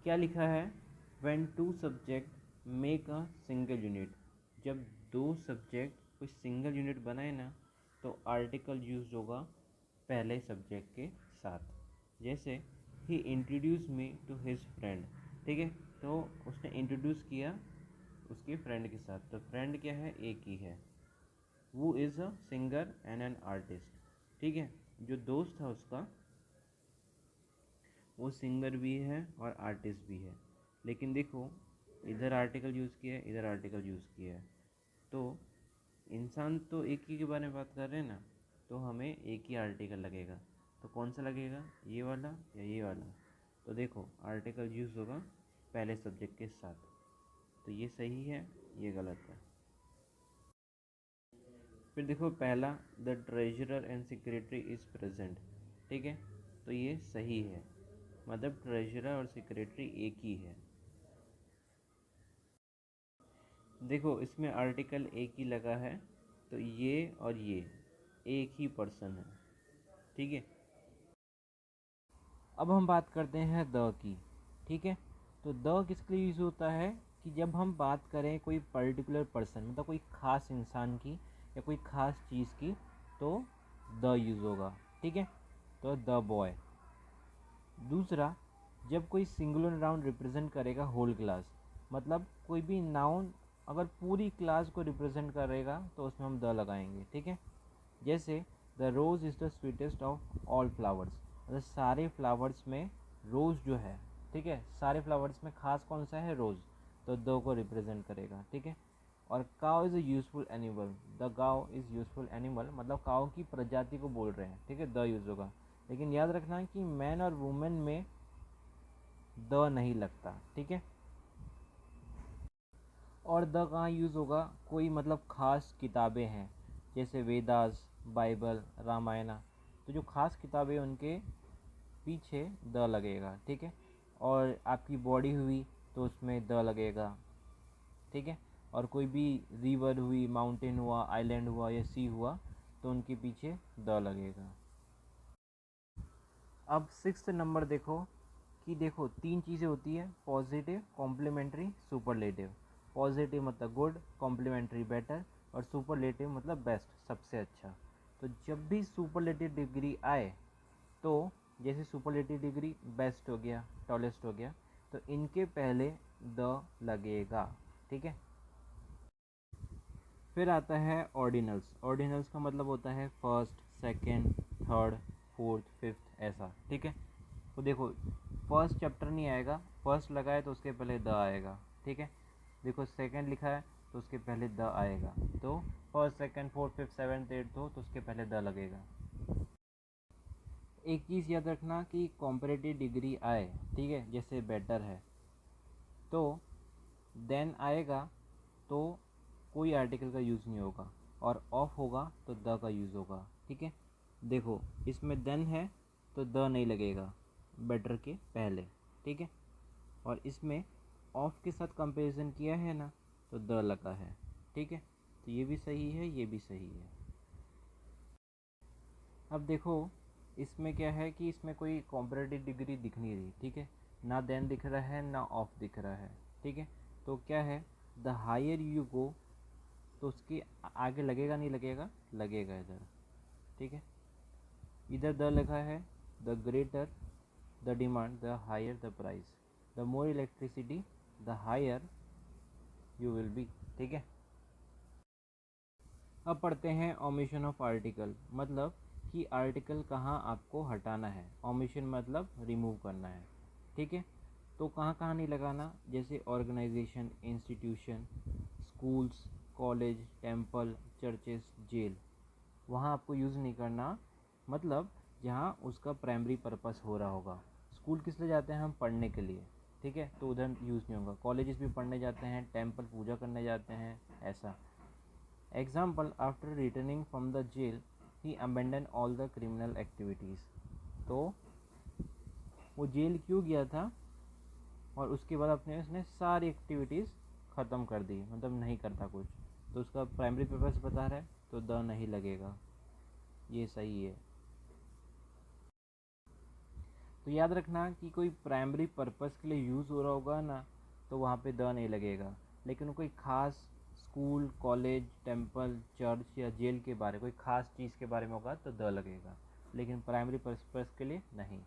क्या लिखा है, when two subject make a single unit, जब दो सब्जेक्ट कोई सिंगल यूनिट बनाए ना तो आर्टिकल यूज होगा पहले सब्जेक्ट के साथ। जैसे ही introduce me to his friend, ठीक है, तो उसने इंट्रोड्यूस किया उसके फ्रेंड के साथ, तो फ्रेंड क्या है, एक ही है, वो is a singer and an artist, ठीक है। जो दोस्त था उसका वो सिंगर भी है और आर्टिस्ट भी है, लेकिन देखो इधर आर्टिकल यूज़ किया है, इधर आर्टिकल यूज़ किया है, तो इंसान तो एक ही के बारे में बात कर रहे हैं ना, तो हमें एक ही आर्टिकल लगेगा। तो कौन सा लगेगा, ये वाला या ये वाला? तो देखो आर्टिकल यूज़ होगा पहले सब्जेक्ट के साथ, तो ये सही है, ये गलत है। फिर देखो पहला, the treasurer and secretary is present, ठीक है, तो ये सही है, मतलब ट्रेजरर और सेक्रेटरी एक ही है। देखो इसमें आर्टिकल एक ही लगा है, तो ये और ये एक ही पर्सन है, ठीक है। अब हम बात करते हैं द की, ठीक है। तो द किसके लिए यूज़ होता है कि जब हम बात करें कोई पर्टिकुलर पर्सन, मतलब कोई ख़ास इंसान की या कोई ख़ास चीज़ की, तो द यूज़ होगा, ठीक है। तो द बॉय। दूसरा, जब कोई सिंगुलर नाउन रिप्रेजेंट करेगा होल क्लास, मतलब कोई भी नाउन अगर पूरी क्लास को रिप्रेजेंट करेगा तो उसमें हम द लगाएंगे, ठीक है। जैसे the rose is the sweetest of all flowers, मतलब सारे फ्लावर्स में रोज़ जो है, ठीक है, सारे फ्लावर्स में खास कौन सा है, रोज़, तो दो को रिप्रेजेंट करेगा, ठीक है। और काव is a useful animal, the Gao is useful animal, मतलब काव की प्रजाति को बोल रहे हैं, ठीक है, द यूज़ होगा। लेकिन याद रखना कि मैन और वुमेन में द नहीं लगता, ठीक है। और द कहाँ यूज़ होगा, कोई मतलब ख़ास किताबें हैं जैसे वेदास, बाइबल, रामायणा, तो जो ख़ास किताबें उनके पीछे द लगेगा, ठीक है। और आपकी बॉडी हुई तो उसमें द लगेगा, ठीक है। और कोई भी रिवर हुई, माउंटेन हुआ, आइलैंड हुआ या सी हुआ, तो उनके पीछे द लगेगा। अब सिक्स्थ नंबर देखो कि देखो तीन चीज़ें होती है, पॉजिटिव, कॉम्प्लीमेंट्री, सुपरलेटिव। पॉजिटिव मतलब गुड, कॉम्प्लीमेंट्री बेटर, और सुपरलेटिव मतलब बेस्ट, सबसे अच्छा। तो जब भी सुपरलेटिव डिग्री आए, तो जैसे सुपरलेटिव डिग्री बेस्ट हो गया, टॉलेस्ट हो गया, तो इनके पहले द लगेगा, ठीक है। फिर आता है ऑर्डिनल्स। ऑर्डिनल्स का मतलब होता है first, second, third, fourth, fifth, ऐसा, ठीक है। तो देखो फर्स्ट चैप्टर नहीं आएगा, फर्स्ट लगा है तो उसके पहले द आएगा, ठीक है। देखो सेकंड लिखा है तो उसके पहले द आएगा, तो first, second, fourth, fifth, seventh, eighth हो तो उसके पहले द लगेगा। एक चीज़ याद रखना कि कॉम्परेटिव डिग्री आए, ठीक है, जैसे बेटर है तो देन आएगा, तो कोई आर्टिकल का यूज़ नहीं होगा, और ऑफ होगा तो द का यूज़ होगा, ठीक है। देखो इसमें देन है तो द नहीं लगेगा बेटर के पहले, ठीक है। और इसमें ऑफ के साथ कंपैरिजन किया है ना, तो द लगा है, ठीक है। तो ये भी सही है, ये भी सही है। अब देखो इसमें क्या है कि इसमें कोई कॉम्परेटिव डिग्री दिख नहीं रही, ठीक है, ना देन दिख रहा है ना ऑफ दिख रहा है, ठीक है। तो क्या है, द हायर यू गो, तो उसके आगे लगेगा नहीं लगेगा, लगेगा इधर, ठीक है। इधर द लिखा है, the greater the demand the higher the price, the more electricity the higher you will be, ठीक है। अब पढ़ते हैं ओमिशन ऑफ आर्टिकल, मतलब कि आर्टिकल कहाँ आपको हटाना है, ओमिशन मतलब रिमूव करना है, ठीक है। तो कहाँ कहाँ नहीं लगाना, जैसे organization, institution, schools, college, temple, churches, jail, वहाँ आपको यूज़ नहीं करना, मतलब जहाँ उसका प्राइमरी पर्पस हो रहा होगा। स्कूल किस लिए जाते हैं, हम पढ़ने के लिए, ठीक है, तो उधर यूज़ नहीं होगा। कॉलेजेस भी पढ़ने जाते हैं, टेम्पल पूजा करने जाते हैं, ऐसा। Example, after returning from the jail he abandon all the criminal activities, तो वो जेल क्यों गया था और उसके बाद अपने उसने सारी एक्टिविटीज़ ख़त्म कर दी, मतलब नहीं करता कुछ, तो उसका प्राइमरी पर्पस बता रहा है, तो द नहीं लगेगा, ये सही है। तो याद रखना कि कोई प्राइमरी पर्पस के लिए यूज़ हो रहा होगा ना, तो वहाँ पे द नहीं लगेगा। लेकिन कोई ख़ास स्कूल, कॉलेज, टेम्पल, चर्च या जेल के बारे, कोई ख़ास चीज़ के बारे में होगा तो द लगेगा, लेकिन प्राइमरी पर्पस के लिए नहीं।